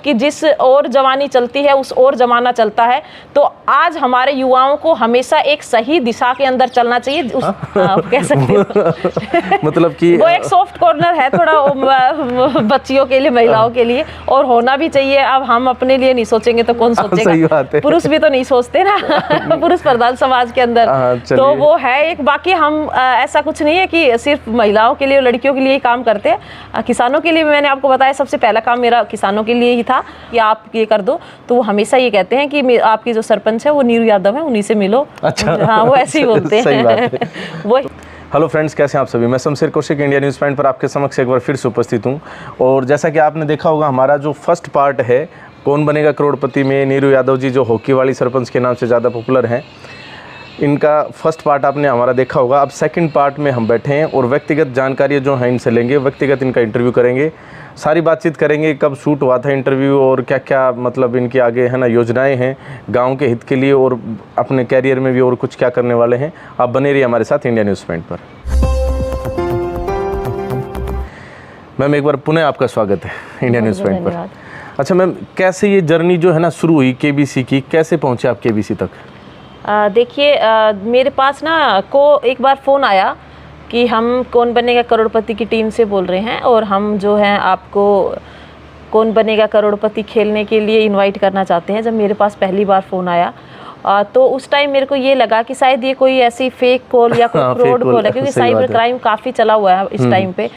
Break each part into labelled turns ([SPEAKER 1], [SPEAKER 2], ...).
[SPEAKER 1] कि जिस और जवानी चलती है उस और जमाना चलता है। तो आज हमारे युवाओं को हमेशा एक सही दिशा के अंदर चलना चाहिए। कह सकते हो
[SPEAKER 2] मतलब कि
[SPEAKER 1] वो एक सॉफ्ट कॉर्नर है थोड़ा बच्चियों के लिए, महिलाओं के लिए, और होना भी चाहिए। अब हम अपने लिए नहीं सोचेंगे तो कौन सोचेगा?
[SPEAKER 2] सही बात है।
[SPEAKER 1] पुरुष भी तो नहीं सोचते ना पुरुष प्रधान समाज के अंदर। तो वो है एक। बाकी हम ऐसा कुछ नहीं है कि सिर्फ महिलाओं के लिए, लड़कियों के लिए ही काम करते हैं। किसानों के लिए मैंने आपको बताया, सबसे पहला काम मेरा किसानों के लिए ही था कि आप ये कर दो। तो वो हमेशा ये कहते हैं कि आपकी जो सरपंच है वो नीरू यादव है, उन्हीं से मिलो।
[SPEAKER 2] अच्छा,
[SPEAKER 1] हाँ, वो ऐसे ही बोलते हैं। वो
[SPEAKER 2] हेलो फ्रेंड्स, कैसे हैं आप सभी? मैं Shamsher Kaushik India news point पर आपके समक्ष एक बार फिर से उपस्थित हूं। और जैसा कि आपने देखा होगा, हमारा जो फर्स्ट पार्ट है कौन बनेगा करोड़पति में, नीरू यादव जी जो हॉकी वाली सरपंच के नाम से ज़्यादा पॉपुलर हैं, इनका फर्स्ट पार्ट आपने हमारा देखा होगा। अब सेकंड पार्ट में हम बैठे हैं और व्यक्तिगत जानकारी जो है इनसे लेंगे, व्यक्तिगत इनका इंटरव्यू करेंगे, सारी बातचीत करेंगे, कब शूट हुआ था इंटरव्यू और क्या क्या मतलब इनके आगे है ना योजनाएं हैं गांव के हित के लिए और अपने कैरियर में भी और कुछ क्या करने वाले हैं। आप बने रहिए हमारे साथ इंडिया न्यूज़ पॉइंट पर। मैम, एक बार पुनः आपका स्वागत है इंडिया न्यूज़ पॉइंट पर। अच्छा मैम, कैसे ये जर्नी जो है ना शुरू हुई केबीसी की, कैसे पहुँचे आप केबीसी तक?
[SPEAKER 1] देखिए, मेरे पास ना एक बार फ़ोन आया कि हम कौन बनेगा करोड़पति की टीम से बोल रहे हैं और हम जो है आपको कौन बनेगा करोड़पति खेलने के लिए इनवाइट करना चाहते हैं। जब मेरे पास पहली बार फ़ोन आया तो उस टाइम मेरे को ये लगा कि शायद ये कोई ऐसी फेक कॉल या कोई फ्रॉड कॉल है, क्योंकि साइबर क्राइम काफ़ी चला हुआ है इस टाइम पे।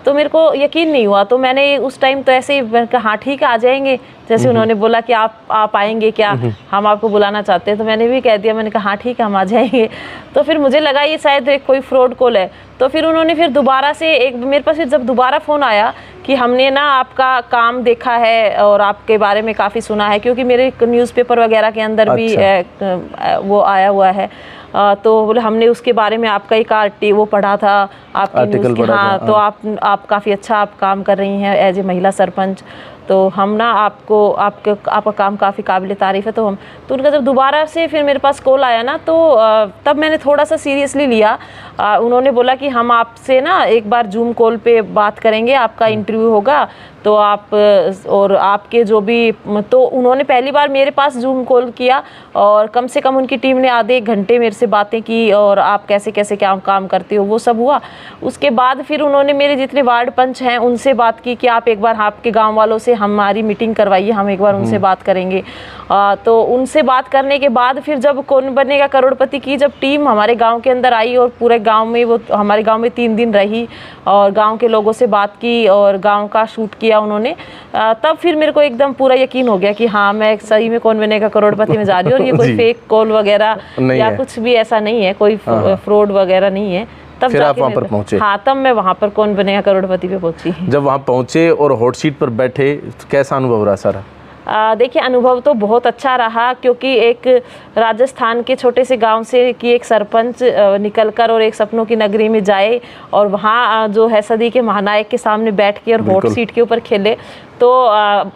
[SPEAKER 1] तो मेरे को यकीन नहीं हुआ। तो मैंने उस टाइम तो ऐसे ही कहा हाँ ठीक है आ जाएंगे। जैसे उन्होंने बोला कि आप आएंगे क्या, हम आपको बुलाना चाहते हैं, तो मैंने भी कह दिया, मैंने कहा हाँ ठीक है हम आ जाएंगे। तो फिर मुझे लगा ये शायद कोई फ्रॉड कॉल है। तो फिर उन्होंने फिर दोबारा से मेरे पास फिर जब दोबारा फ़ोन आया कि हमने ना आपका काम देखा है और आपके बारे में काफ़ी सुना है, क्योंकि मेरे न्यूज़पेपर वगैरह के अंदर भी वो आया हुआ है। तो बोले हमने उसके बारे में आपका एक वो पढ़ा था, आपकी न्यूज़ के। हाँ, तो आप काफ़ी अच्छा आप काम कर रही हैं एज ए महिला सरपंच। तो हम ना आपका काम काफ़ी काबिल तारीफ़ है। तो उनका जब दोबारा से फिर मेरे पास कॉल आया ना, तो तब मैंने थोड़ा सा सीरियसली लिया। उन्होंने बोला कि हम आपसे ना एक बार जूम कॉल पे बात करेंगे, आपका इंटरव्यू होगा, तो आप और आपके जो भी, तो उन्होंने पहली बार मेरे पास जूम कॉल किया और कम से कम उनकी टीम ने आधे एक घंटे मेरे से बातें की और आप कैसे कैसे क्या काम करते हो वो सब हुआ। उसके बाद फिर उन्होंने मेरे जितने वार्ड पंच हैं उनसे बात की कि आप एक बार आपके गांव वालों से हमारी मीटिंग करवाइए, हम एक बार उनसे बात करेंगे। तो उनसे बात करने के बाद फिर जब कौन बनेगा करोड़पति की जब टीम हमारे गाँव के अंदर आई और पूरे गाँव में वो हमारे गाँव में 3 दिन रही और गाँव के लोगों से बात की और गाँव का शूट किया उन्होंने, तब फिर मेरे को एकदम पूरा यकीन हो गया कि हाँ मैं सही में कौन बनेगा करोड़पति में जा रही हूँ और ये कोई फेक कॉल वगैरह या कुछ भी ऐसा नहीं है, कोई फ्रॉड वगैरह नहीं है। तब
[SPEAKER 2] फिर आप वहाँ पर पहुँचे?
[SPEAKER 1] हाँ, तब मैं वहाँ पर कौन बनेगा करोड़पति पे पहुँची।
[SPEAKER 2] जब वहाँ पहुँचे और हॉट सीट पर बैठे, कैसा अनुभव रहा सारा?
[SPEAKER 1] देखिए, अनुभव तो बहुत अच्छा रहा, क्योंकि एक राजस्थान के छोटे से गांव से कि एक सरपंच निकलकर और एक सपनों की नगरी में जाए और वहाँ जो है सदी के महानायक के सामने बैठ के और हॉट सीट के ऊपर खेले, तो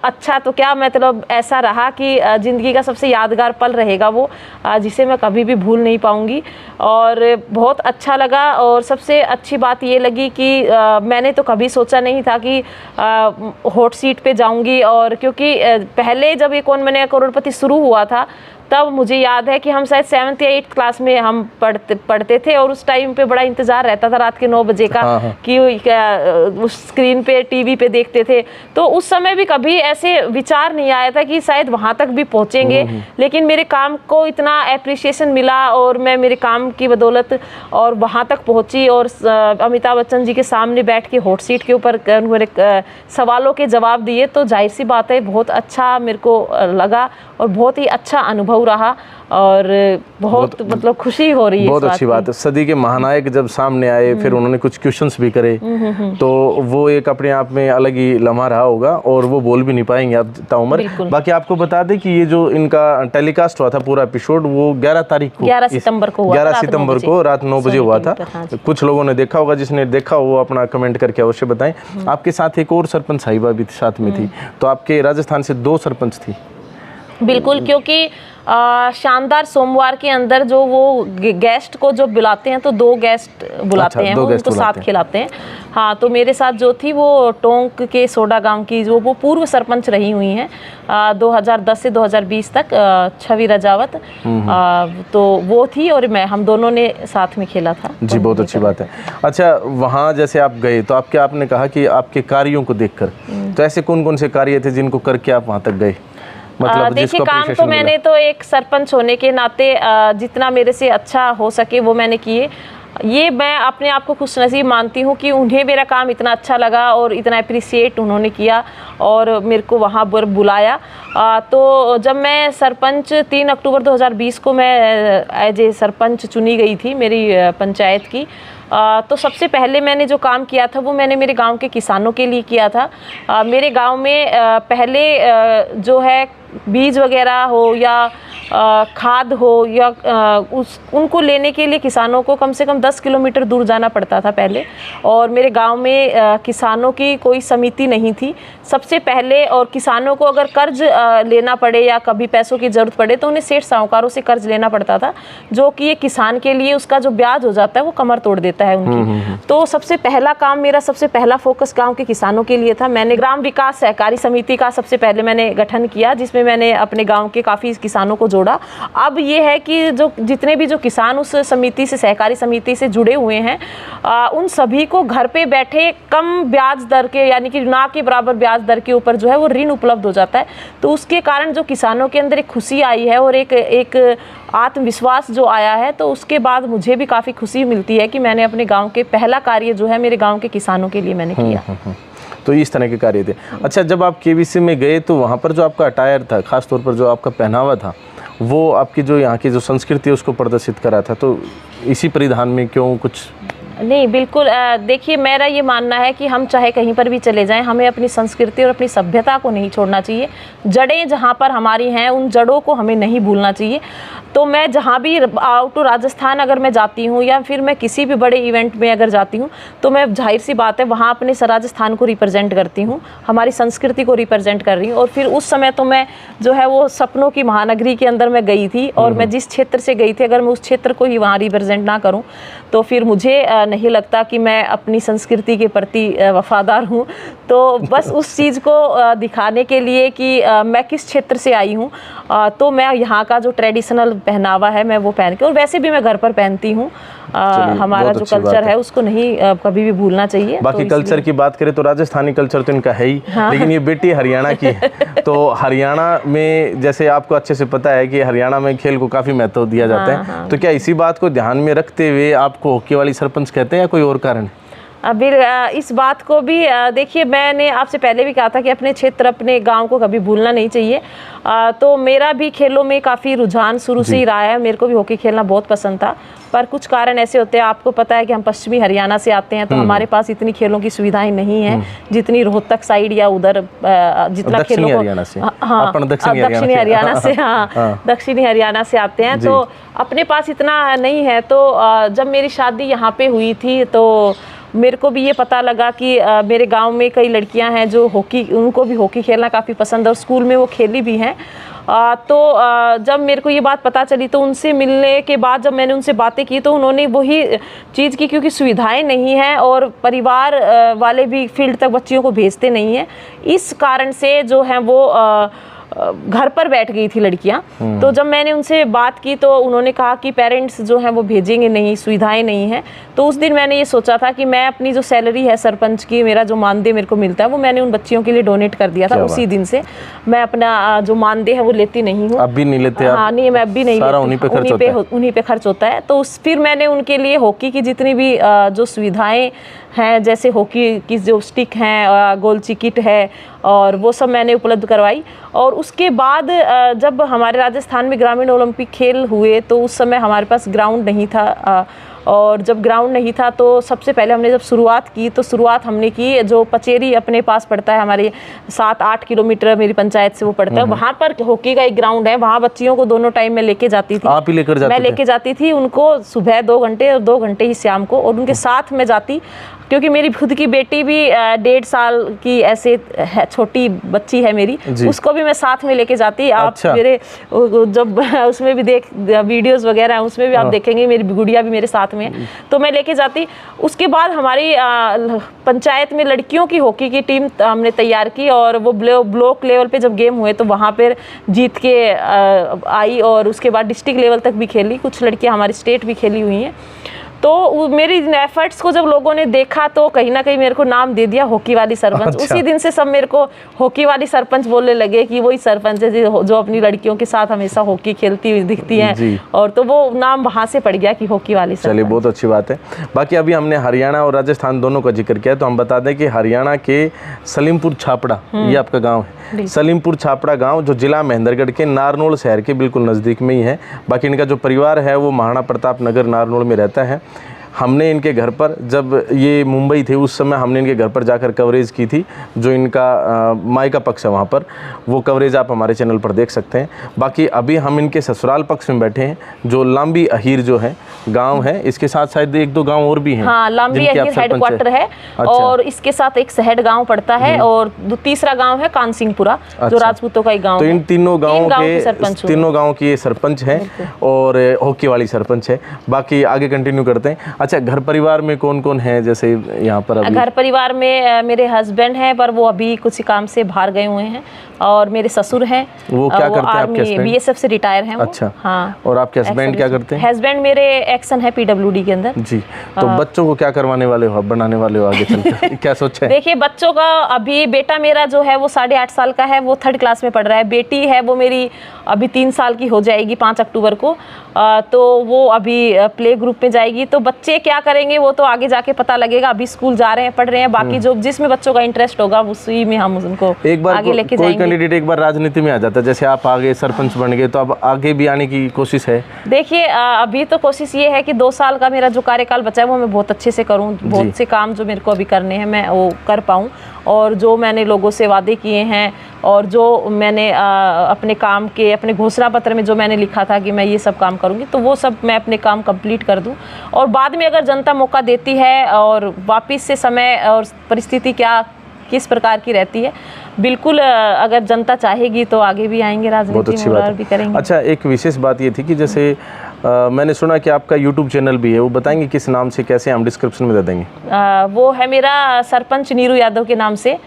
[SPEAKER 1] अच्छा तो क्या मतलब ऐसा रहा कि ज़िंदगी का सबसे यादगार पल रहेगा वो, जिसे मैं कभी भी भूल नहीं पाऊँगी। और बहुत अच्छा लगा। और सबसे अच्छी बात ये लगी कि मैंने तो कभी सोचा नहीं था कि हॉट सीट पे जाऊँगी। और क्योंकि पहले जब ये कौन बनेगा करोड़पति शुरू हुआ था तब मुझे याद है कि हम शायद 7th या 8th क्लास में हम पढ़ते थे और उस टाइम पे बड़ा इंतज़ार रहता था रात के 9 बजे का। हाँ। कि उस स्क्रीन पे टीवी पे देखते थे। तो उस समय भी कभी ऐसे विचार नहीं आया था कि शायद वहाँ तक भी पहुँचेंगे, लेकिन मेरे काम को इतना एप्रिसिएशन मिला और मैं मेरे काम की बदौलत और वहाँ तक पहुँची। और अमिताभ बच्चन जी के सामने बैठ के हॉट सीट के ऊपर मेरे सवालों के जवाब दिए, तो जाहिर सी बात है बहुत अच्छा मेरे को लगा और बहुत ही अच्छा अनुभव रहा और बहुत मतलब खुशी हो रही है।
[SPEAKER 2] बहुत अच्छी बात है। सदी के महानायक जब सामने आए, फिर उन्होंने कुछ क्वेश्चंस भी करे, तो वो एक अपने आप में अलग ही लम्हा रहा होगा और वो बोल भी नहीं पाएंगे अब ताउम्र। बाकी आपको बता दें कि ये जो इनका टेलीकास्ट हुआ था पूरा एपिसोड, वो 11 तारीख को
[SPEAKER 1] 11 सितंबर को हुआ,
[SPEAKER 2] 11 सितंबर को रात 9 बजे हुआ था। कुछ लोगों ने देखा होगा, जिसने देखा वो अपना कमेंट करके अवश्य बताएं। आपके साथ एक और सरपंच साहिबा भी साथ में थी, तो आपके राजस्थान से 2 सरपंच थी।
[SPEAKER 1] बिल्कुल, क्योंकि शानदार सोमवार के अंदर जो वो गेस्ट को जो बुलाते हैं तो 2 गेस्ट बुलाते हैं, वो उनको साथ खिलाते हैं। हाँ, तो मेरे साथ जो थी वो टोंक के सोडा गांव की जो वो पूर्व सरपंच रही हुई हैं 2010 से 2020 तक, छवि रजावत, तो वो थी और मैं, हम दोनों ने साथ में खेला था।
[SPEAKER 2] जी, बहुत अच्छी बात है। अच्छा, वहाँ जैसे आप गए तो आपने कहा कि आपके कार्यों को देखकर, तो ऐसे कौन कौन से कार्य थे जिनको करके आप वहाँ तक गए? मतलब
[SPEAKER 1] देखिए, काम तो मैंने तो एक सरपंच होने के नाते जितना मेरे से अच्छा हो सके वो मैंने किए। ये मैं अपने आप को खुशनसीब मानती हूँ कि उन्हें मेरा काम इतना अच्छा लगा और इतना अप्रिसिएट उन्होंने किया और मेरे को वहाँ पर बुलाया। तो जब मैं सरपंच 3 अक्टूबर 2020 को मैं एज ए सरपंच चुनी गई थी मेरी पंचायत की, तो सबसे पहले मैंने जो काम किया था वो मैंने मेरे गांव के किसानों के लिए किया था। मेरे गांव में पहले जो है बीज वगैरह हो या खाद हो या उनको लेने के लिए किसानों को कम से कम 10 किलोमीटर दूर जाना पड़ता था पहले, और मेरे गांव में किसानों की कोई समिति नहीं थी सबसे पहले। और किसानों को अगर कर्ज लेना पड़े या कभी पैसों की ज़रूरत पड़े तो उन्हें सेठ साहूकारों से कर्ज लेना पड़ता था, जो कि ये किसान के लिए उसका जो ब्याज हो जाता है वो कमर तोड़ देता है उनकी। तो सबसे पहला काम मेरा, सबसे पहला फोकस गाँव के किसानों के लिए था। मैंने ग्राम विकास सहकारी समिति का सबसे पहले मैंने गठन किया, जिसमें मैंने अपने गाँव के काफ़ी किसानों को जोड़ा। अब ये है कि जो जितने भी जो किसान उस समिति से, सहकारी समिति से जुड़े हुए हैं, उन सभी को घर पे बैठे कम ब्याज दर के, यानी कि ना के बराबर ब्याज दर के ऊपर जो है वो ऋण उपलब्ध हो जाता है। तो उसके कारण जो किसानों के अंदर एक खुशी आई है और एक आत्मविश्वास जो आया है, तो उसके बाद मुझे भी काफ़ी खुशी मिलती है कि मैंने अपने गाँव के पहला कार्य जो है मेरे गाँव के किसानों के लिए मैंने किया।
[SPEAKER 2] तो इस तरह के कार्य थे। अच्छा, जब आप केवीसी में गए तो वहाँ पर जो आपका अटायर था, खास तौर पर जो आपका पहनावा था, वो आपकी जो यहाँ की जो संस्कृति है उसको प्रदर्शित करा था, तो इसी परिधान में क्यों कुछ?
[SPEAKER 1] नहीं, बिल्कुल, देखिए, मेरा ये मानना है कि हम चाहे कहीं पर भी चले जाएं, हमें अपनी संस्कृति और अपनी सभ्यता को नहीं छोड़ना चाहिए। जड़ें जहाँ पर हमारी हैं उन जड़ों को हमें नहीं भूलना चाहिए। तो मैं जहाँ भी आउट टू राजस्थान अगर मैं जाती हूँ या फिर मैं किसी भी बड़े इवेंट में अगर जाती हूँ, तो मैं, जाहिर सी बात है, वहाँ अपने राजस्थान को रिप्रेजेंट करती हूँ, हमारी संस्कृति को रिप्रेजेंट कर रही हूँ। और फिर उस समय तो मैं जो है वो सपनों की महानगरी के अंदर मैं गई थी, और मैं जिस क्षेत्र से गई थी, अगर मैं उस क्षेत्र को ही वहाँ रिप्रेजेंट ना करूँ तो फिर मुझे नहीं लगता कि मैं अपनी संस्कृति के प्रति वफादार हूँ। तो बस उस चीज़ को दिखाने के लिए कि मैं किस क्षेत्र से आई हूँ, तो मैं यहाँ का जो ट्रेडिशनल पहनावा है मैं वो पहन के, और वैसे भी मैं घर पर पहनती हूँ। हमारा जो कल्चर है उसको नहीं कभी भी भूलना चाहिए।
[SPEAKER 2] बाकी तो कल्चर की बात करें तो राजस्थानी कल्चर तो इनका है ही, हाँ। लेकिन ये बेटी हरियाणा की है, तो हरियाणा में जैसे आपको अच्छे से पता है कि हरियाणा में खेल को काफ़ी महत्व दिया जाता है, हाँ। तो क्या इसी बात को ध्यान में रखते हुए आपको हॉकी वाली सरपंच कहते हैं या कोई और कारण?
[SPEAKER 1] अभी इस बात को भी देखिए, मैंने आपसे पहले भी कहा था कि अपने क्षेत्र, अपने गांव को कभी भूलना नहीं चाहिए। तो मेरा भी खेलों में काफ़ी रुझान शुरू से ही रहा है, मेरे को भी हॉकी खेलना बहुत पसंद था, पर कुछ कारण ऐसे होते हैं, आपको पता है कि हम पश्चिमी हरियाणा से आते हैं, तो हमारे पास इतनी खेलों की सुविधाएं नहीं है जितनी रोहतक साइड या उधर जितना खेलों को, हाँ, दक्षिणी हरियाणा से, हाँ, दक्षिणी हरियाणा से आते हैं, तो अपने पास इतना नहीं है। तो जब मेरी शादी यहाँ पे हुई थी तो मेरे को भी ये पता लगा कि मेरे गांव में कई लड़कियां हैं जो हॉकी, उनको भी हॉकी खेलना काफ़ी पसंद है और स्कूल में वो खेली भी हैं। तो जब मेरे को ये बात पता चली तो उनसे मिलने के बाद जब मैंने उनसे बातें की तो उन्होंने वही चीज़ की, क्योंकि सुविधाएं नहीं हैं और परिवार वाले भी फील्ड तक बच्चियों को भेजते नहीं हैं, इस कारण से जो है वो घर पर बैठ गई थी लड़कियां। तो जब मैंने उनसे बात की तो उन्होंने कहा कि पेरेंट्स जो हैं वो भेजेंगे नहीं, सुविधाएं नहीं हैं। तो उस दिन मैंने ये सोचा था कि मैं अपनी जो सैलरी है सरपंच की, मेरा जो मानदेय मेरे को मिलता है वो मैंने उन बच्चियों के लिए डोनेट कर दिया था। उसी दिन से मैं अपना जो मानदेय है वो लेती नहीं हूँ।
[SPEAKER 2] अब भी नहीं लेते?
[SPEAKER 1] हाँ, नहीं, मैं अब भी नहीं लेती, उन्हीं पे खर्च होता है। तो फिर मैंने उनके लिए हॉकी की जितनी भी जो सुविधाएं हैं, जैसे हॉकी की जो स्टिक हैं, गोल चिकिट है, और वो सब मैंने उपलब्ध करवाई। और उसके बाद जब हमारे राजस्थान में ग्रामीण ओलंपिक खेल हुए तो उस समय हमारे पास ग्राउंड नहीं था, और जब ग्राउंड नहीं था तो सबसे पहले हमने जब शुरुआत की तो शुरुआत हमने की जो पचेरी अपने पास पड़ता है, हमारे 7-8 किलोमीटर मेरी पंचायत से वो पड़ता है, वहाँ पर हॉकी का एक ग्राउंड है, वहाँ बच्चियों को दोनों टाइम में लेके जाती थी।
[SPEAKER 2] आप ही लेकर जाते
[SPEAKER 1] मैं लेके जाती थी उनको, सुबह 2 घंटे और 2 घंटे ही शाम को, और उनके साथ में जाती, क्योंकि मेरी खुद की बेटी भी 1.5 साल की ऐसे छोटी बच्ची है मेरी, उसको भी मैं साथ में लेके जाती। आप मेरे जब उसमें भी देख वीडियोस वगैरह उसमें भी आप देखेंगे मेरी गुड़िया भी मेरे साथ में, तो मैं लेके जाती। उसके बाद हमारी पंचायत में लड़कियों की हॉकी की टीम हमने तैयार की, और वो ब्लॉक लेवल पे जब गेम हुए तो वहाँ पर जीत के आई, और उसके बाद डिस्ट्रिक्ट लेवल तक भी खेली, कुछ लड़कियाँ हमारी स्टेट भी खेली हुई हैं। तो मेरी एफर्ट्स को जब लोगों ने देखा तो कहीं ना कहीं मेरे को नाम दे दिया हॉकी वाली सरपंच।
[SPEAKER 2] अच्छा।
[SPEAKER 1] उसी दिन से सब मेरे को हॉकी वाली सरपंच बोलने लगे कि वही सरपंच है जो अपनी लड़कियों के साथ हमेशा हॉकी खेलती हुई दिखती हैं, और तो वो नाम वहाँ से पड़ गया कि हॉकी वाली सरपंच।
[SPEAKER 2] चलिए, बहुत अच्छी बात है। बाकी अभी हमने हरियाणा और राजस्थान दोनों का जिक्र किया, तो हम बता दें कि हरियाणा के सलीमपुर छापड़ा, ये आपका गाँव है, सलीमपुर छापड़ा गाँव, जो जिला महेंद्रगढ़ के नारनौल शहर के बिल्कुल नज़दीक में ही है। बाकी इनका जो परिवार है वो महाराणा प्रताप नगर नारनौल में रहता है। हमने इनके घर पर, जब ये मुंबई थे उस समय हमने इनके घर पर जाकर कवरेज की थी, जो इनका मायका पक्ष है वहाँ पर, वो कवरेज आप हमारे चैनल पर देख सकते हैं। बाकी अभी हम इनके ससुराल पक्ष में बैठे हैं, जो लांबी अहीर जो है गांव है, इसके साथ शायद 1-2 गांव और भी हैं।
[SPEAKER 1] हाँ, लांबी अहीर हेडक्वार्टर है। अच्छा। और इसके साथ एक सहड गांव पड़ता है, और तीसरा गांव है कानसिंहपुरा, जो राजपूतों का एक गांव
[SPEAKER 2] है। तो इन तीनों गाँव की ये सरपंच है, और हॉकी वाली सरपंच है। बाकी आगे कंटिन्यू करते हैं। अच्छा, घर परिवार में कौन कौन है? जैसे यहाँ पर अभी
[SPEAKER 1] घर परिवार में मेरे हस्बैंड हैं, पर वो अभी कुछ काम से बाहर गए हुए हैं, और मेरे ससुर हैं,
[SPEAKER 2] वो क्या करते हैं? आपके हस्बैंड
[SPEAKER 1] बीएसएफ से रिटायर हैं।
[SPEAKER 2] अच्छा।
[SPEAKER 1] हाँ।
[SPEAKER 2] और आपके हस्बैंड क्या करते हैं?
[SPEAKER 1] हस्बैंड मेरे एक्शन है पीडब्ल्यूडी के अंदर।
[SPEAKER 2] जी। तो बच्चों को क्या करवाने वाले हो, बनाने वाले हो आगे चलकर? क्या सोचा है?
[SPEAKER 1] देखिए, बच्चों का अभी बेटा मेरा जो है वो 8.5 साल का है, वो 3rd क्लास में पढ़ रहा है। बेटी है वो मेरी अभी 3 साल की हो जाएगी 5 अक्टूबर को, तो वो अभी प्ले ग्रुप में जाएगी। तो बच्चे क्या करेंगे वो तो आगे जाके पता लगेगा, अभी स्कूल जा रहे हैं, पढ़ रहे हैं। बाकी जो जिसमें बच्चों का इंटरेस्ट होगा उसी में हम उनको आगे लेके जाएंगे।
[SPEAKER 2] कोई कैंडिडेट एक बार राजनीति में आ जाता है, जैसे आप आगे सरपंच बन गए, तो अब आगे भी आने की कोशिश है?
[SPEAKER 1] देखिए, अभी तो कोशिश ये है कि 2 साल का मेरा जो कार्यकाल बचा है वो मैं बहुत अच्छे से करूं, बहुत से काम जो मेरे को अभी करने हैं मैं वो कर पाऊं, और जो मैंने लोगों से वादे किए हैं, और जो मैंने अपने काम के अपने घोषणा पत्र में जो मैंने लिखा था कि मैं ये सब काम करूंगी, तो वो सब मैं अपने काम कंप्लीट कर दूं। और बाद में अगर जनता मौका देती है, और वापस से समय और परिस्थिति किस प्रकार की रहती है, बिल्कुल अगर जनता चाहेगी तो आगे भी आएंगे राजनीति में और भी करेंगे।
[SPEAKER 2] अच्छा, एक विशेष बात ये थी कि जैसे मैंने सुना कि आपका यूट्यूब चैनल भी है, वो बताएंगे किस नाम से, कैसे? हम डिस्क्रिप्शन में दे देंगे।
[SPEAKER 1] वो है मेरा सरपंच नीरू यादव के नाम से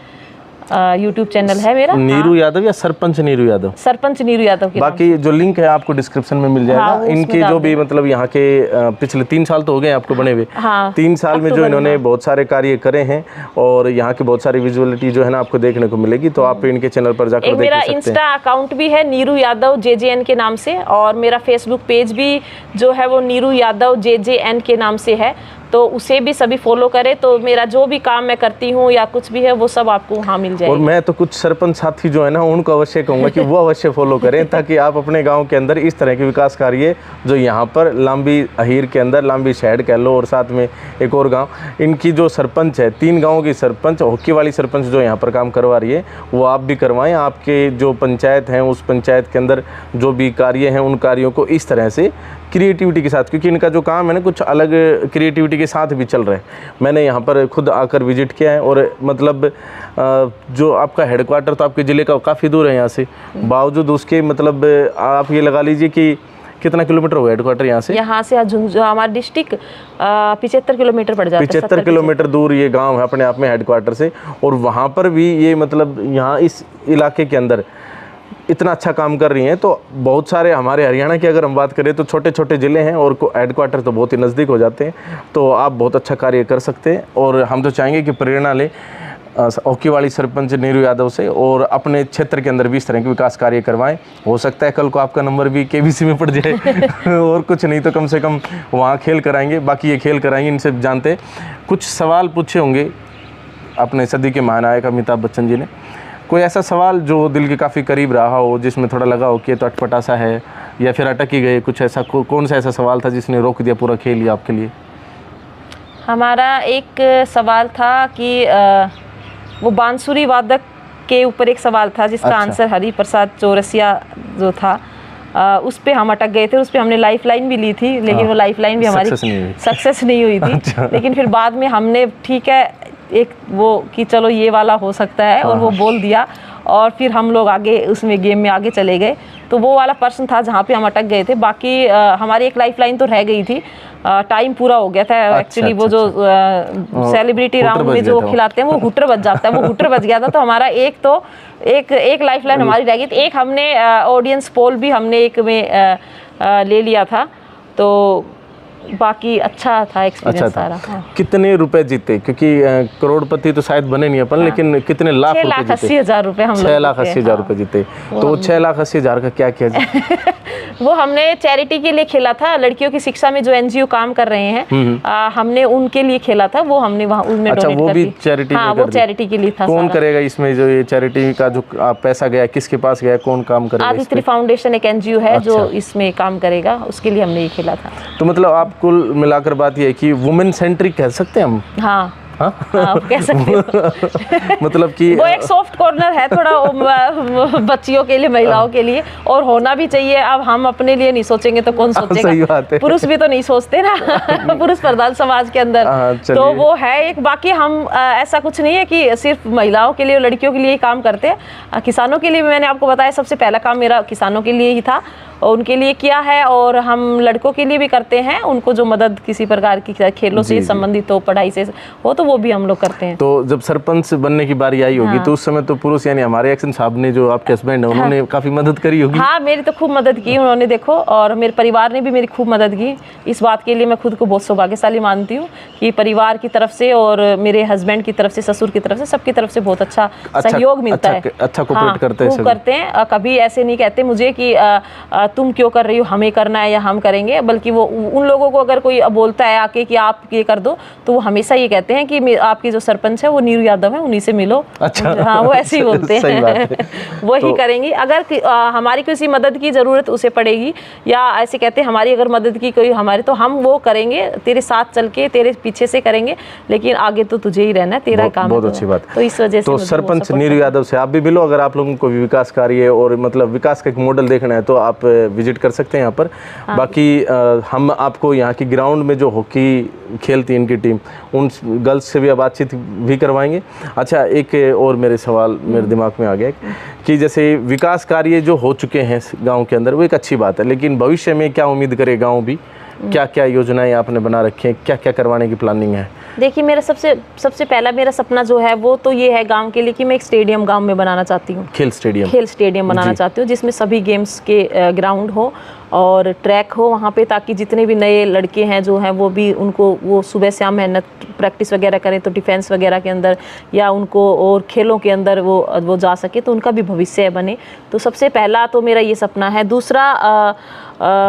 [SPEAKER 1] यूट्यूब चैनल है मेरा।
[SPEAKER 2] नीरू यादव या सरपंच नीरू यादव?
[SPEAKER 1] सरपंच नीरू यादव के
[SPEAKER 2] बाकी जो लिंक है आपको डिस्क्रिप्शन में मिल जाएगा। हाँ, इनके जो भी मतलब यहाँ के पिछले 3 साल तो हो गए आपको बने हुए। हाँ, 3 साल में जो इन्होंने बहुत सारे कार्य करे हैं, और यहाँ की बहुत सारी विजुअलिटी जो है ना आपको देखने को मिलेगी, तो आप इनके चैनल पर जाकर देख सकते हैं।
[SPEAKER 1] मेरा इंस्टा अकाउंट भी है नीरू यादव JJN के नाम से, और मेरा फेसबुक पेज भी जो है वो नीरू यादव JJN के नाम से है, तो उसे भी सभी फॉलो करें, तो मेरा जो भी काम मैं करती हूँ या कुछ भी है वो सब आपको वहाँ मिल जाएगा।
[SPEAKER 2] और मैं तो कुछ सरपंच साथी जो है ना उनको अवश्य कहूँगा कि वो अवश्य फॉलो करें, ताकि आप अपने गांव के अंदर इस तरह के विकास कार्य जो यहाँ पर लांबी अहीर के अंदर, लांबी शहर कह लो, और साथ में एक और गाँव, इनकी जो सरपंच है, 3 गाँवों की सरपंच, हॉकी वाली सरपंच जो यहाँ पर काम करवा रही है, वो आप भी करवाएं। आपके जो पंचायत हैं उस पंचायत के अंदर जो भी कार्य हैं उन कार्यों को इस तरह से क्रिएटिविटी के साथ, क्योंकि इनका जो काम है ना कुछ अलग क्रिएटिविटी के साथ भी चल रहा है। मैंने यहाँ पर खुद आकर विजिट किया है, और मतलब जो आपका हेडक्वार्टर तो आपके ज़िले का काफ़ी दूर है यहाँ से, बावजूद उसके मतलब आप ये लगा लीजिए कि कितना किलोमीटर होगा हेडक्वार्टर यहाँ से?
[SPEAKER 1] यहाँ से हमारा डिस्ट्रिक्ट 75 किलोमीटर पड़ जाता है।
[SPEAKER 2] 75 किलोमीटर दूर ये गाँव है अपने आप में हेडक्वार्टर से, और वहाँ पर भी ये मतलब यहाँ इस इलाके के अंदर इतना अच्छा काम कर रही हैं। तो बहुत सारे हमारे हरियाणा की अगर हम बात करें तो छोटे छोटे ज़िले हैं, और हेडक्वार्टर तो बहुत ही नज़दीक हो जाते हैं, तो आप बहुत अच्छा कार्य कर सकते हैं। और हम तो चाहेंगे कि प्रेरणा लें हॉकी वाली सरपंच नीरू यादव से, और अपने क्षेत्र के अंदर भी इस तरह के विकास कार्य करवाएं। हो सकता है कल को आपका नंबर भी KBC में पड़ जाए और कुछ नहीं तो कम से कम वहाँ खेल कराएंगे। बाकी ये खेल कराएंगे, इनसे जानते। कुछ सवाल पूछे होंगे अपने सदी के महानायक अमिताभ बच्चन जी ने, कोई ऐसा सवाल जो दिल के काफ़ी करीब रहा हो, जिसमें थोड़ा लगा हो कि तो अटपटा सा है, या फिर अटक ही गए कुछ ऐसा? कौन सा ऐसा सवाल था जिसने रोक दिया पूरा खेल ही आपके लिए?
[SPEAKER 1] हमारा एक सवाल था कि वो बांसुरी वादक के ऊपर एक सवाल था जिसका
[SPEAKER 2] अच्छा।
[SPEAKER 1] आंसर हरिप्रसाद चौरसिया जो था उस पे हम अटक गए थे। उस पे हमने लाइफ लाइन भी ली थी, लेकिन वो लाइफ लाइन भी हमारी सक्सेस नहीं हुई थी।
[SPEAKER 2] अच्छा।
[SPEAKER 1] लेकिन फिर बाद में हमने ठीक है एक वो कि चलो ये वाला हो सकता है और वो बोल दिया और फिर हम लोग आगे उसमें गेम में आगे चले गए। तो वो वाला पर्सन था जहाँ पे हम अटक गए थे। बाकी हमारी एक लाइफ लाइन तो रह गई थी, टाइम पूरा हो गया था। एक्चुअली वो जो सेलिब्रिटी राउंड में जो खिलाते हैं वो हुटर बच जाता है, वो हुटर बच गया था। तो हमारा एक लाइफ लाइन हमारी रह गई थी। एक हमने ऑडियंस पोल भी हमने एक में ले लिया था। तो बाकी अच्छा था एक्सपीरियंस सारा। हाँ।
[SPEAKER 2] कितने रुपए जीते? क्योंकि करोड़पति तो शायद बने नहीं अपन, लेकिन कितने लाख रुपए जीते?
[SPEAKER 1] 6,80,000 रुपए हम
[SPEAKER 2] 6,80,000 रुपए जीते। तो 6,80,000 का क्या किया?
[SPEAKER 1] वो हमने चैरिटी के लिए खेला था। लड़कियों की शिक्षा में जो एनजीओ काम कर रहे हैं हमने उनके लिए खेला था। वो हमने वहाँ उसमें
[SPEAKER 2] अच्छा, वो भी चैरिटी?
[SPEAKER 1] हाँ, वो चैरिटी के लिए था।
[SPEAKER 2] कौन करेगा इसमें जो ये चैरिटी का जो पैसा गया किसके पास गया, कौन काम करेगा?
[SPEAKER 1] आदित्य फाउंडेशन एक एनजीओ है जो इसमें काम करेगा, उसके लिए हमने ये खेला था।
[SPEAKER 2] तो मतलब आप कुल मिलाकर बात ये है कि वुमेन सेंट्रिक कह सकते हैं हम?
[SPEAKER 1] हाँ हाँ, कह सकते हो।
[SPEAKER 2] मतलब कि
[SPEAKER 1] वो एक सॉफ्ट कॉर्नर है थोड़ा बच्चियों के लिए, महिलाओं के लिए, और होना भी चाहिए। अब हम अपने लिए नहीं सोचेंगे तो कौन सोचेगा?
[SPEAKER 2] सही बात है।
[SPEAKER 1] पुरुष भी तो नहीं सोचते ना पुरुष प्रधान समाज के अंदर। तो वो है एक। बाकी हम ऐसा कुछ नहीं है कि सिर्फ महिलाओं के लिए, लड़कियों के लिए ही काम करते हैं। किसानों के लिए मैंने आपको बताया सबसे पहला काम मेरा किसानों के लिए ही था, उनके लिए किया है। और हम लड़कों के लिए भी करते हैं, उनको जो मदद किसी प्रकार की खेलों से संबंधित हो, पढ़ाई से हो, तो वो भी हम लोग करते हैं।
[SPEAKER 2] तो जब सरपंच बनने की बारी आई होगी तो उस समय तो पुरुष यानी हमारे एक्शन साहब ने, जो आपके हस्बैंड है, उन्होंने काफी मदद करी होगी।
[SPEAKER 1] हाँ, मेरी तो खूब मदद की उन्होंने, देखो। और मेरे परिवार ने भी मेरी खूब मदद की। इस बात के लिए मैं खुद को बहुत सौभाग्यशाली मानती हूँ कि परिवार की तरफ से और मेरे हस्बैंड की तरफ से, ससुर की तरफ से, सबकी तरफ से बहुत अच्छा सहयोग मिलता है।
[SPEAKER 2] अच्छा कोऑपरेट करते हैं,
[SPEAKER 1] करते हैं। कभी ऐसे नहीं कहते मुझे कि तुम क्यों कर रही हो, हमें करना है या हम करेंगे। बल्कि वो उन लोगों को अगर कोई बोलता है आके कि आप ये कर दो, तो वो हमेशा ये कहते हैं कि आपकी जो सरपंच है वो नीरू यादव है, उन्हीं से मिलो।
[SPEAKER 2] अच्छा।
[SPEAKER 1] हाँ, वो ऐसे ही बोलते हैं। वो ही करेंगी। अगर हमारी किसी मदद की जरूरत उसे पड़ेगी, या ऐसे कहते हैं हमारी अगर मदद की कोई हमारे, तो हम वो करेंगे, तेरे साथ चल के, तेरे पीछे से करेंगे, लेकिन आगे तो तुझे ही रहना है, तेरा काम।
[SPEAKER 2] बहुत अच्छी बात।
[SPEAKER 1] तो इस वजह से
[SPEAKER 2] तो सरपंच नीरू यादव से आप भी मिलो। अगर आप लोगों को भी विकास कार्य और मतलब विकास का एक मॉडल देखना है तो आप विजिट कर सकते हैं यहाँ पर। हाँ। बाकी हम आपको यहाँ की ग्राउंड में जो हॉकी खेलती है इनकी टीम, उन गर्ल्स से भी बातचीत भी करवाएंगे। अच्छा, एक और मेरे सवाल मेरे दिमाग में आ गया कि जैसे विकास कार्य जो हो चुके हैं गांव के अंदर, वो एक अच्छी बात है, लेकिन भविष्य में क्या उम्मीद करे गांव भी? क्या क्या योजनाएं आपने बना रखी हैं, क्या क्या करवाने की प्लानिंग है?
[SPEAKER 1] देखिए, मेरा सबसे पहला मेरा सपना जो है वो तो ये है गांव के लिए कि मैं एक स्टेडियम गांव में बनाना चाहती हूँ। खेल स्टेडियम बनाना चाहती हूँ, जिसमें सभी गेम्स के ग्राउंड हो और ट्रैक हो वहाँ पे, ताकि जितने भी नए लड़के हैं जो हैं वो भी, उनको वो सुबह शाम मेहनत प्रैक्टिस वगैरह करें तो डिफेंस वगैरह के अंदर या उनको और खेलों के अंदर वो जा सके, तो उनका भी भविष्य बने। तो सबसे पहला तो मेरा ये सपना है। दूसरा,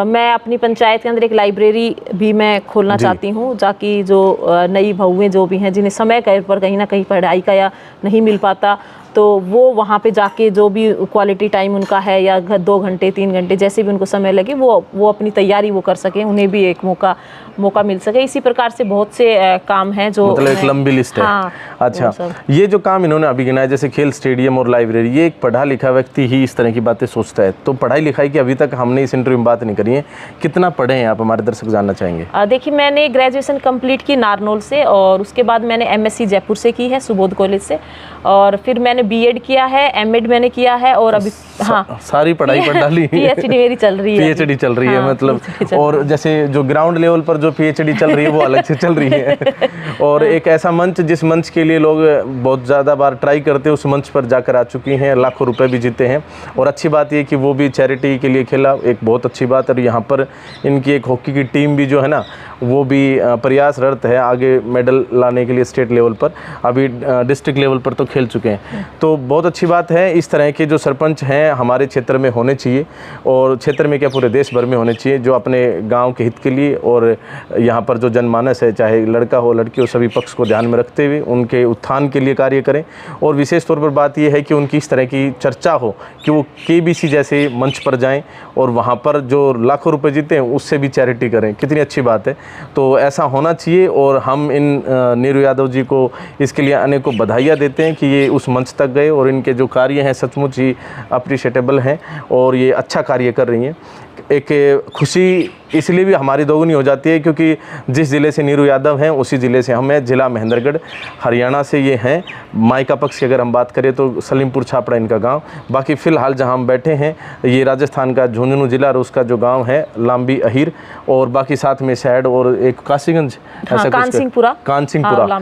[SPEAKER 1] मैं अपनी पंचायत के अंदर एक लाइब्रेरी भी मैं खोलना चाहती हूँ, ताकि जो नई बहुएं जो भी हैं जिन्हें समय पर कहीं ना कहीं पढ़ाई का या नहीं मिल पाता, तो वो वहाँ पे जाके जो भी क्वालिटी टाइम उनका है, या 2 घंटे 3 घंटे जैसे भी उनको समय लगे, वो अपनी तैयारी वो कर सकें, उन्हें भी एक मौका मिल सके। इसी प्रकार से बहुत से काम हैं जो
[SPEAKER 2] मतलब एक लंबी लिस्ट है।
[SPEAKER 1] हाँ,
[SPEAKER 2] अच्छा, ये जो काम इन्होंने अभी गिनाया, जैसे खेल स्टेडियम और लाइब्रेरी, ये एक पढ़ा लिखा व्यक्ति ही इस तरह की बातें सोचता है। तो पढ़ाई लिखाई की अभी तक हमने इस इंटरव्यू में बात नहीं करी है, कितना पढ़े हैं आप, हमारे दर्शक जानना चाहेंगे।
[SPEAKER 1] देखिए, मैंने ग्रेजुएशन कंप्लीट की नारनौल से, और उसके बाद मैंने एमएससी जयपुर से की है, सुबोध कॉलेज से, और फिर मैंने बीएड किया है, एमएड मैंने किया है, और अभी
[SPEAKER 2] सारी पढ़ाई पढ़ डाली।
[SPEAKER 1] पीएचडी मेरी चल रही है।
[SPEAKER 2] पीएचडी चल रही है, मतलब। और जैसे जो ग्राउंड लेवल पर जो पीएचडी चल रही है वो अलग से चल रही है। और एक ऐसा मंच, जिस मंच के लिए लोग बहुत ज़्यादा बार ट्राई करते हैं, उस मंच पर जाकर आ चुकी हैं, लाखों रुपए भी जीते हैं। और अच्छी बात ये कि वो भी चैरिटी के लिए खेला, एक बहुत अच्छी बात। और यहाँ पर इनकी एक हॉकी की टीम भी जो है ना, वो भी प्रयासरत है आगे मेडल लाने के लिए स्टेट लेवल पर, अभी डिस्ट्रिक्ट लेवल पर तो खेल चुके हैं। तो बहुत अच्छी बात है। इस तरह के जो सरपंच हैं हमारे क्षेत्र में होने चाहिए, और क्षेत्र में क्या पूरे देश भर में होने चाहिए, जो अपने गांव के हित के लिए और यहाँ पर जो जनमानस है, चाहे लड़का हो लड़की हो, सभी पक्ष को ध्यान में रखते हुए उनके उत्थान के लिए कार्य करें। और विशेष तौर पर बात यह है कि उनकी इस तरह की चर्चा हो कि वो केबीसी जैसे मंच पर जाएँ और वहाँ पर जो लाखों रुपये जीते हैं उससे भी चैरिटी करें। कितनी अच्छी बात है। तो ऐसा होना चाहिए और हम इन नीरू यादव जी को इसके लिए अनेकों बधाइयाँ देते हैं कि ये उस मंच तक गए और इनके जो कार्य हैं सचमुच ही अप्रिशिएटेबल हैं और ये अच्छा कार्य कर रही हैं। एक खुशी इसलिए भी हमारी दोगुनी हो जाती है क्योंकि जिस ज़िले से नीरू यादव हैं उसी ज़िले से हम हैं, ज़िला महेंद्रगढ़, हरियाणा से ये हैं। मायका पक्ष की अगर हम बात करें तो सलीमपुर छापड़ा इनका गांव। बाकी फ़िलहाल जहां हम बैठे हैं ये राजस्थान का झुंझुनू ज़िला और उसका जो गांव है लांबी अहीर, और बाकी साथ में सैड और एक काशीगंज,
[SPEAKER 1] कानसिंहपुरा,
[SPEAKER 2] कानसिंहपुरा,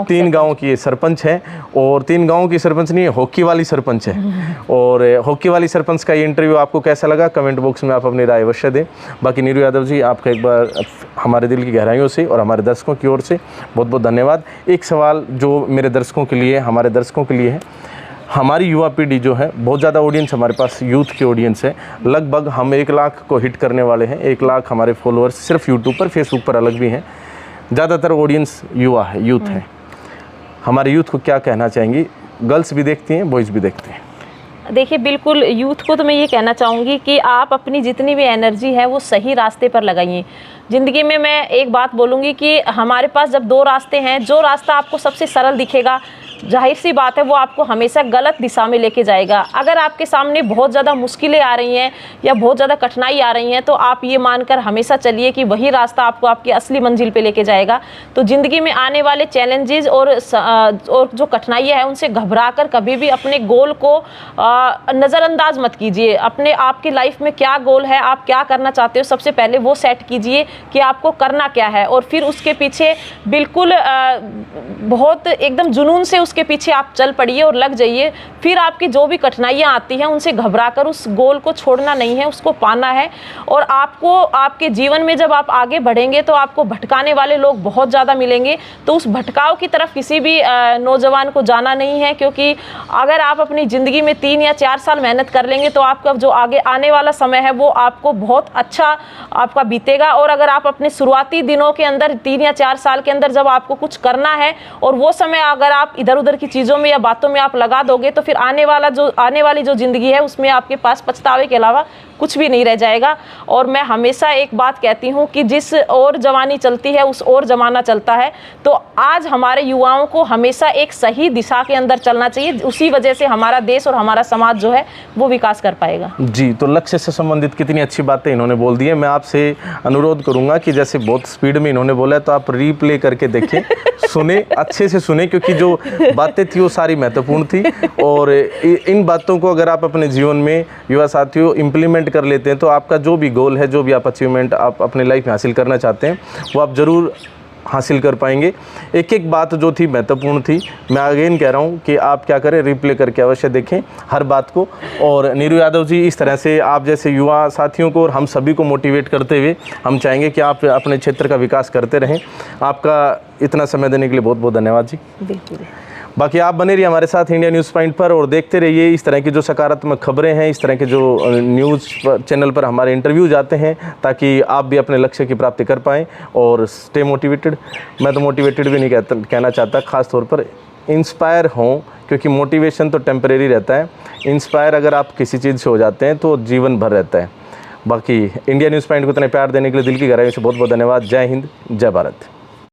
[SPEAKER 1] तीन
[SPEAKER 2] गाँव की ये सरपंच हैं। और 3 गाँव की सरपंच नहीं है, हॉकी वाली सरपंच है। और हॉकी वाली सरपंच का ये इंटरव्यू आपको कैसा लगा कमेंट बॉक्स में आप अपनी राय अवश्य दें। बाकी नीरू यादव जी आपका एक बार हमारे दिल की गहराइयों से और हमारे दर्शकों की ओर से बहुत बहुत धन्यवाद। एक सवाल जो मेरे दर्शकों के लिए, हमारे दर्शकों के लिए है, हमारी युवा पीढ़ी जो है बहुत ज़्यादा ऑडियंस हमारे पास यूथ की ऑडियंस है, लगभग हम 1 लाख को हिट करने वाले हैं। 1 लाख हमारे फॉलोअर्स सिर्फ यूट्यूब पर, फेसबुक पर अलग भी हैं। ज़्यादातर ऑडियंस युवा है, यूथ है। हमारे यूथ को क्या कहना चाहेंगी? गर्ल्स भी देखती हैं, बॉयज़ भी देखते हैं।
[SPEAKER 1] देखिए बिल्कुल, यूथ को तो मैं ये कहना चाहूँगी कि आप अपनी जितनी भी एनर्जी है वो सही रास्ते पर लगाइए। ज़िंदगी में मैं एक बात बोलूँगी कि हमारे पास जब 2 रास्ते हैं, जो रास्ता आपको सबसे सरल दिखेगा, जाहिर सी बात है वो आपको हमेशा गलत दिशा में लेके जाएगा। अगर आपके सामने बहुत ज़्यादा मुश्किलें आ रही हैं या बहुत ज़्यादा कठिनाई आ रही हैं तो आप ये मानकर हमेशा चलिए कि वही रास्ता आपको आपकी असली मंजिल पे लेके जाएगा। तो ज़िंदगी में आने वाले चैलेंजेस और जो कठिनाइयाँ हैं उनसे घबराकर कभी भी अपने गोल को नज़रअंदाज मत कीजिए। अपने आपकी लाइफ में क्या गोल है, आप क्या करना चाहते हो, सबसे पहले वो सेट कीजिए कि आपको करना क्या है, और फिर उसके पीछे बिल्कुल बहुत एकदम जुनून से उसके पीछे आप चल पड़िए और लग जाइए। फिर आपकी जो भी कठिनाइयाँ आती हैं उनसे घबराकर उस गोल को छोड़ना नहीं है, उसको पाना है। और आपको आपके जीवन में जब आप आगे बढ़ेंगे तो आपको भटकाने वाले लोग बहुत ज़्यादा मिलेंगे, तो उस भटकाव की तरफ किसी भी नौजवान को जाना नहीं है। क्योंकि अगर आप अपनी ज़िंदगी में 3 या 4 साल मेहनत कर लेंगे तो आपका जो आगे आने वाला समय है वो आपको बहुत अच्छा आपका बीतेगा। और अगर आप अपने शुरुआती दिनों के अंदर 3 या 4 साल के अंदर जब आपको कुछ करना है और वो समय अगर आप इधर उधर की चीज़ों में या बातों में आप लगा दोगे तो फिर आने वाली जो ज़िंदगी है उसमें आपके पास पछतावे के अलावा कुछ भी नहीं रह जाएगा। और मैं हमेशा एक बात कहती हूँ कि जिस ओर जवानी चलती है उस ओर जमाना चलता है। तो आज हमारे युवाओं को हमेशा एक सही दिशा के अंदर चलना चाहिए, उसी वजह से हमारा देश और हमारा समाज जो है वो विकास कर पाएगा। जी,
[SPEAKER 2] तो लक्ष्य से संबंधित कितनी अच्छी बातें इन्होंने बोल दी है। मैं आपसे अनुरोध करूँगा कि जैसे बहुत स्पीड में इन्होंने बोला है तो आप रीप्ले करके देखें, सुने, अच्छे से सुने, क्योंकि जो बातें थी वो सारी महत्वपूर्ण थी। और इन बातों को अगर आप अपने जीवन में युवा साथियों इम्प्लीमेंट कर लेते हैं तो आपका जो भी गोल है, जो भी आप अचीवमेंट आप अपने लाइफ में हासिल करना चाहते हैं वो आप ज़रूर हासिल कर पाएंगे। एक एक बात जो थी महत्वपूर्ण थी। मैं अगेन कह रहा हूँ कि आप क्या करें, रिप्ले करके अवश्य देखें हर बात को। और नीरू यादव जी, इस तरह से आप जैसे युवा साथियों को और हम सभी को मोटिवेट करते हुए हम चाहेंगे कि आप अपने क्षेत्र का विकास करते रहें। आपका इतना समय देने के लिए बहुत बहुत धन्यवाद जी।
[SPEAKER 1] बिल्कुल।
[SPEAKER 2] बाकी आप बने रहिए हमारे साथ इंडिया न्यूज़ पॉइंट पर और देखते रहिए इस तरह की जो सकारात्मक खबरें हैं, इस तरह के जो न्यूज़ चैनल पर हमारे इंटरव्यू जाते हैं, ताकि आप भी अपने लक्ष्य की प्राप्ति कर पाएँ। और स्टे मोटिवेटेड, मैं तो मोटिवेटेड भी नहीं कहना चाहता, ख़ास तौर पर इंस्पायर हों, क्योंकि मोटिवेशन तो टेम्परेरी रहता है, इंस्पायर अगर आप किसी चीज़ से हो जाते हैं तो जीवन भर रहता है। बाकी इंडिया न्यूज़ पॉइंट को इतने प्यार देने के लिए दिल की गहराई से बहुत बहुत धन्यवाद। जय हिंद, जय भारत।